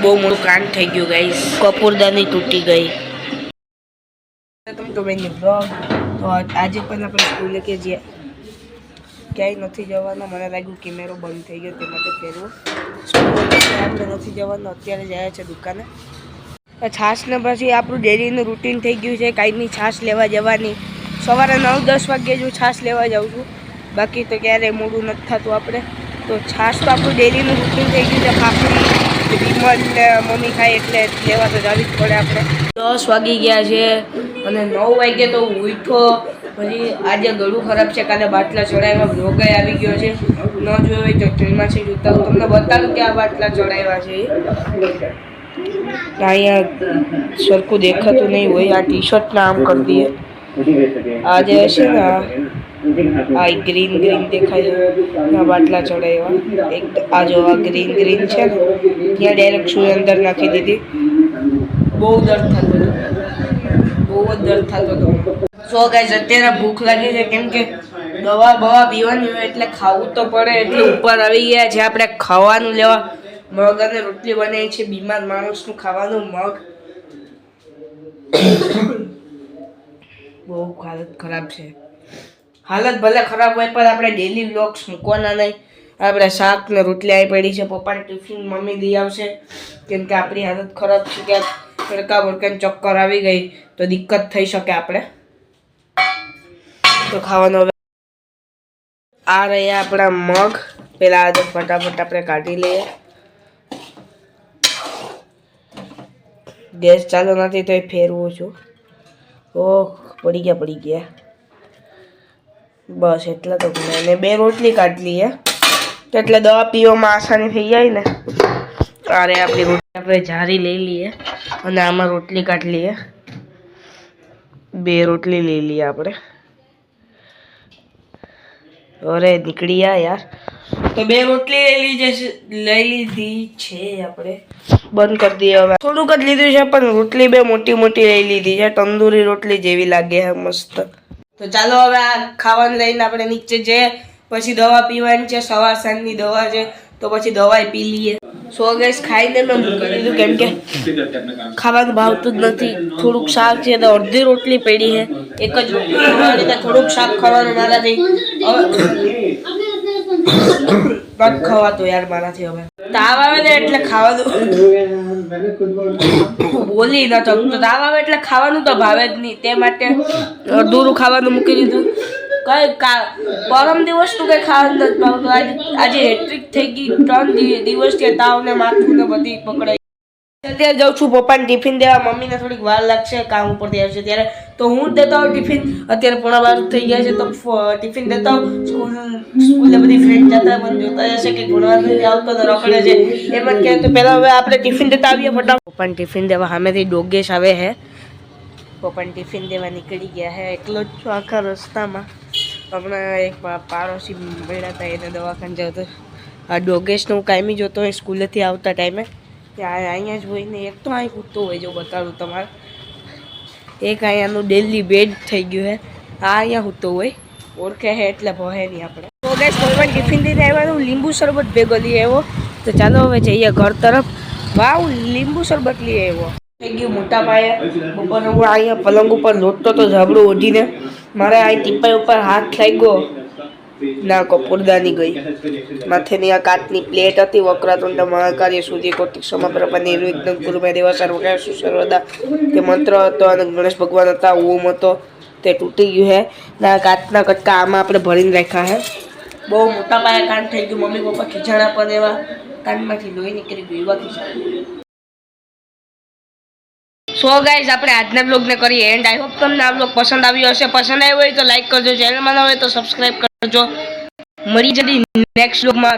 બહુ મોટું કાંડ થઈ ગયું ગાઈસ, કપૂરદાની તૂટી ગઈ. તો આજે પણ આપણે સ્કૂલે કે જે ક્યાંય નથી જવાનો, મને લાગ્યું કેમેરો બંધ થઈ ગયો તે માટે ફેરવો. આપણે નથી જવાનું, અત્યારે જાય છે દુકાને. છાશને પછી આપણું ડેલીનું રૂટીન થઈ ગયું છે, કાંઈની છાશ લેવા જવાની. સવારે 9-10 વાગ્યે જો છાશ લેવા જાઉં છું, બાકી તો ક્યારેય મોડું નથી થતું આપણે. તો છાશ તો આપણું ડેલીનું રૂટીન થઈ ગયું છે. ભાખરી વિમલ ને મમ્મી ખાય એટલે લેવા તો જવી જ પડે આપણે. 10 વાગી ગયા છે અને 9 વાગે તો ઉઠો. પછી આજે ગળું ખરાબ છે, કાલે બાટલા ચડાવ્યા, ભોગાઈ આવી ગયો છે. ન જોયો હોય તો ટ્રેનમાં છે જોતા હું તમને બતાવું કે આ બાટલા ચડાવ્યા છે. અહીંયા સરખું દેખાતું નહીં હોય, આ ટી શર્ટના આમ કરી દઈએ. આજે હશે ને આ ગ્રીન દેખાય છે, બાટલા ચડાવ્યા. એક આ જો આ ગ્રીન છે ને, ત્યાં ડાયરેક્ટ સુઈ અંદર નાખી દીધી. બહુ દર્દ થતો હતો, બહુ જ દર્દ થતો હતો. સો ગાઈસ અત્યારે ભૂખ લાગી છે, કેમ કે દવા પીવાની હોય એટલે ખાવું તો પડે. એટલે ઉપર આવી ગયા છે આપણે ખાવાનું લેવા. મગ અને રોટલી બનાવી છે, બીમાર માણસનું ખાવાનું મગ. બહુ હાલત ખરાબ છે. હાલત ભલે ખરાબ હોય પણ આપણે ડેલી વ્લોગ્સ મૂકવાના નહીં. આપણે શાક ને રોટલી આવી પડી છે, પપ્પાને ટિફિન મમ્મી દઈ આવશે, કેમ કે આપણી હાલત ખરાબ છે. ક્યાંક તડકા બડકાને ચક્કર આવી ગઈ તો દિક્કત થઈ શકે આપણે. તો ખાવાનું હવે આ રહ્યા આપણા મગ. પેલા આ ફટાફટ આપણે કાઢી લઈએ. ગેસ ચાલુ નથી તો એ ફેરવું છું. ઓહ પડી ગયા. બસ એટલા તો અને 2 રોટલી કાઢી લઈએ એટલે દવા પીવામાં આસાની થઈ જાય ને. અરે આપણી રોટલી આપણે જારી લઈ લઈએ અને આમાં રોટલી કાઢી લઈએ. 2 રોટલી લઈ લઈએ આપણે. અરે નીકળી યાર. તો 2 રોટલી લઈ લીધી છે આપણે. બંધ કરી દઈએ હવે. થોડુંક જ લીધું છે પણ રોટલી 2 મોટી લઈ લીધી છે. તંદૂરી રોટલી જેવી લાગે છે, મસ્ત. તો ચાલો હવે આ ખાવાનું લઈને આપણે નીચે જઈએ. પછી દવા પીવાની છે, સવાર સાંજની દવા છે, તો પછી દવા પી લઈએ. સો ગાઈસ ખાઈને મેં મૂકી દીધું, કેમ કે ખાવાનું ભાવતું જ નથી. થોડુંક શાક છે તો અડધી રોટલી પડી છે. એક જ રોટલી ખાવાની તો થોડુંક શાક ખાવાનું મારાથી હવે ખવાતું યાર મારાથી. હવે તાવ આવે ને એટલે ખાવાનું બોલી ન શકતો. તાવ આવે એટલે ખાવાનું તો ભાવે જ નહીં, તે માટે અડધું ખાવાનું મૂકી દીધું. પરમ દિવસ તું કઈ ખાવાનું નથી ભાવતું. આજે હેટ્રિક થઈ ગઈ. 3 દિવસથી તાવ ને માથું ને બધી પકડાઈ. અત્યારે જાઉં છું પપ્પાને ટિફિન દેવા. મમ્મીને થોડીક વાર લાગશે, કામ ઉપરથી આવશે ત્યારે. તો હું જ દેતા હોઉં ટિફિન. અત્યારે 11:15 થઈ ગયા છે તો ટિફિન દેતા હોઉં. સ્કૂલે બધી ફ્રેન્ડ જતા મને જોતા જશે કે ભણવા નથી આવતો તો રખડે છે એમ જ કહે. તો પહેલાં હવે આપણે ટિફિન દેતા આવીએ ફટાફટ. પપ્પાને ટિફિન દેવા સામેથી ડોગેશ આવે છે. પપ્પાને ટિફિન દેવા નીકળી ગયા છે. એકલો જ છું આખા રસ્તામાં. હમણાં એક પાડોશી મળ્યા હતા, એને દવાખાને જતો. આ ડોગેશને હું કાયમી જોતો હોય સ્કૂલેથી આવતા ટાઈમે. ત્યાં અહીંયા જ હોય ને. એક તો અહીં કૂદતો હોય, જો બતાડું તમારે. એક અહીંયાનું ડેલી બેડ થઈ ગયું છે. આ અહીંયા સૂતો હોય, ઓળખે છે એટલે ભહે નહીં આપણે. તો ગાઈસ પપ્પાને ટિફિન દઈને આવ્યા. લીંબુ શરબત ભેગો લઈ આવ્યો. તો ચાલો હવે જઈએ ઘર તરફ. વાવ લીંબુ શરબત લઈ આવ્યો. થઈ ગયું મોટા પાયે. બપોરે હું અહીંયા પલંગ ઉપર લોટતો તો ઝાબડું ઓઢીને. મારે આ ટીપાઈ ઉપર હાથ લાગ્યો ના કપૂરદાની ગઈ. માથેની આ કાચની પ્લેટ હતી. વક્રતુંડ મહાકાય સુધી કોટિક સમપ્રભા નિર્વિઘ્ન કુરુ મે દેવા સર્વકાર્યેષુ સર્વદા તે મંત્ર હતો અને ગણેશ ભગવાન હતા, ઓમ હતો, તે તૂટી ગયું છે. ના કાચના કટકા આમાં આપણે ભરીને રાખ્યા છે. બહુ મોટા પાયે કાંડ થઈ ગયું. મમ્મી પપ્પા ખીજાણા પણ એવા. કાનમાંથી લોહી નીકળી ગયું એવા ખીજાણા. સો ગાઈઝ આપણે આજના બ્લોગને કરીએ એન્ડ. આઈ હોપ તમને આ બ્લોગ પસંદ આવ્યો હશે. પસંદ આવ્યો હોય તો લાઈક કરજો, ચેનલમાં ન હોય તો સબસ્ક્રાઈબ કરજો. મળી જતી નેક્સ્ટ બ્લોગમાં.